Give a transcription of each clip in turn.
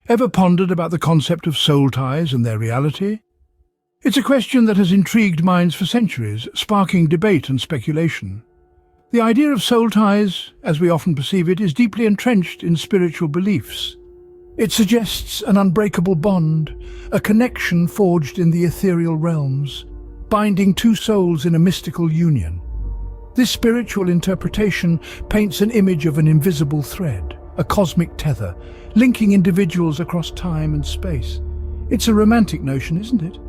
Ever pondered about the concept of soul ties and their reality? It's a question that has intrigued minds for centuries, sparking debate and speculation. The idea of soul ties, as we often perceive it, is deeply entrenched in spiritual beliefs. It suggests an unbreakable bond, a connection forged in the ethereal realms, binding two souls in a mystical union. This spiritual interpretation paints an image of an invisible thread, a cosmic tether, linking individuals across time and space. It's a romantic notion, isn't it?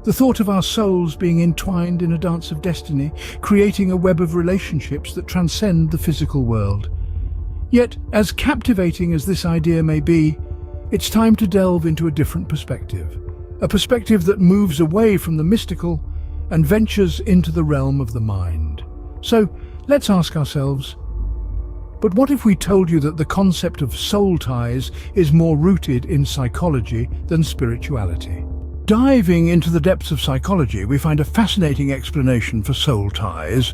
The thought of our souls being entwined in a dance of destiny, creating a web of relationships that transcend the physical world. Yet, as captivating as this idea may be, it's time to delve into a different perspective. A perspective that moves away from the mystical and ventures into the realm of the mind. So, let's ask ourselves, but what if we told you that the concept of soul ties is more rooted in psychology than spirituality? Diving into the depths of psychology, we find a fascinating explanation for soul ties.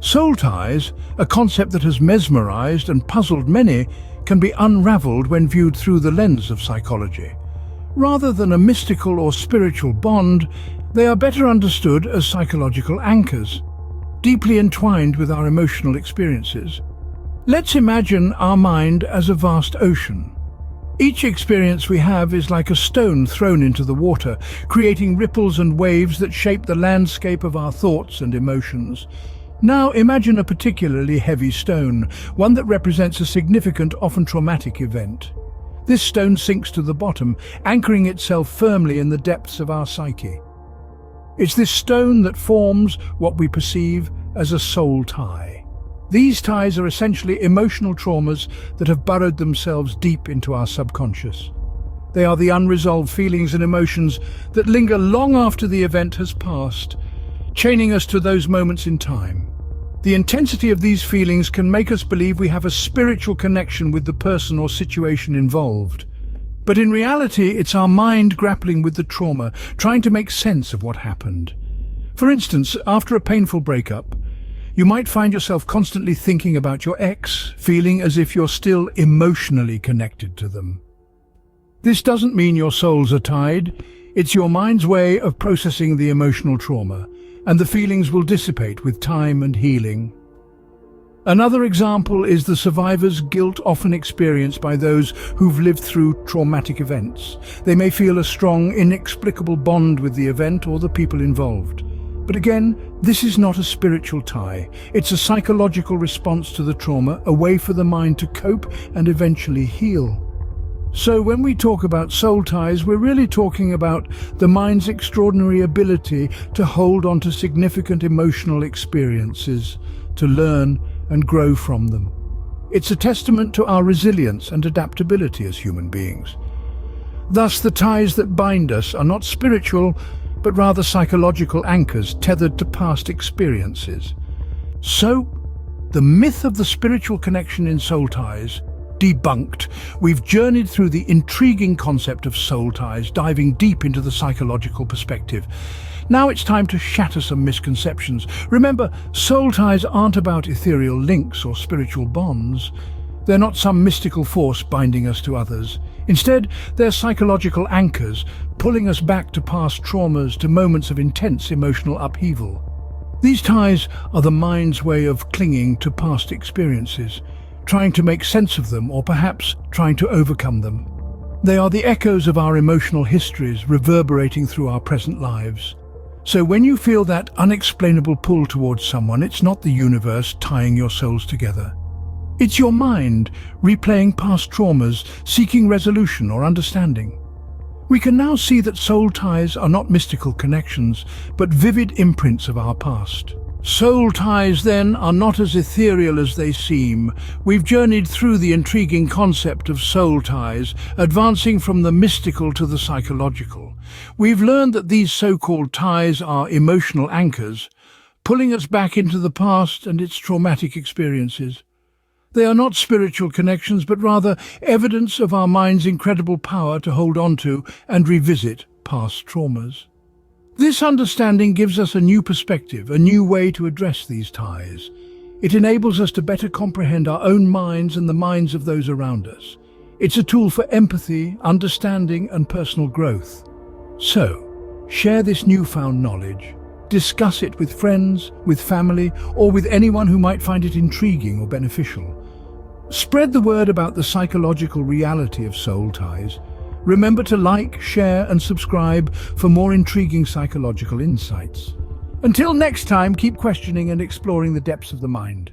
Soul ties, a concept that has mesmerized and puzzled many, can be unraveled when viewed through the lens of psychology. Rather than a mystical or spiritual bond, they are better understood as psychological anchors, deeply entwined with our emotional experiences. Let's imagine our mind as a vast ocean. Each experience we have is like a stone thrown into the water, creating ripples and waves that shape the landscape of our thoughts and emotions. Now imagine a particularly heavy stone, one that represents a significant, often traumatic event. This stone sinks to the bottom, anchoring itself firmly in the depths of our psyche. It's this stone that forms what we perceive as a soul tie. These ties are essentially emotional traumas that have burrowed themselves deep into our subconscious. They are the unresolved feelings and emotions that linger long after the event has passed, chaining us to those moments in time. The intensity of these feelings can make us believe we have a spiritual connection with the person or situation involved. But in reality, it's our mind grappling with the trauma, trying to make sense of what happened. For instance, after a painful breakup, you might find yourself constantly thinking about your ex, feeling as if you're still emotionally connected to them. This doesn't mean your souls are tied. It's your mind's way of processing the emotional trauma, and the feelings will dissipate with time and healing. Another example is the survivor's guilt often experienced by those who've lived through traumatic events. They may feel a strong, inexplicable bond with the event or the people involved. But again, this is not a spiritual tie. It's a psychological response to the trauma, a way for the mind to cope and eventually heal. So when we talk about soul ties, we're really talking about the mind's extraordinary ability to hold on to significant emotional experiences, to learn and grow from them. It's a testament to our resilience and adaptability as human beings. Thus, the ties that bind us are not spiritual, but rather psychological anchors tethered to past experiences. So, the myth of the spiritual connection in soul ties debunked. We've journeyed through the intriguing concept of soul ties, diving deep into the psychological perspective. Now it's time to shatter some misconceptions. Remember, soul ties aren't about ethereal links or spiritual bonds. They're not some mystical force binding us to others. Instead, they're psychological anchors, pulling us back to past traumas, to moments of intense emotional upheaval. These ties are the mind's way of clinging to past experiences, trying to make sense of them, or perhaps trying to overcome them. They are the echoes of our emotional histories reverberating through our present lives. So when you feel that unexplainable pull towards someone, it's not the universe tying your souls together. It's your mind replaying past traumas, seeking resolution or understanding. We can now see that soul ties are not mystical connections, but vivid imprints of our past. Soul ties, then, are not as ethereal as they seem. We've journeyed through the intriguing concept of soul ties, advancing from the mystical to the psychological. We've learned that these so-called ties are emotional anchors, pulling us back into the past and its traumatic experiences. They are not spiritual connections, but rather evidence of our mind's incredible power to hold on to and revisit past traumas. This understanding gives us a new perspective, a new way to address these ties. It enables us to better comprehend our own minds and the minds of those around us. It's a tool for empathy, understanding, and personal growth. So, share this newfound knowledge. Discuss it with friends, with family, or with anyone who might find it intriguing or beneficial. Spread the word about the psychological reality of soul ties. Remember to like, share, and subscribe for more intriguing psychological insights. Until next time, keep questioning and exploring the depths of the mind.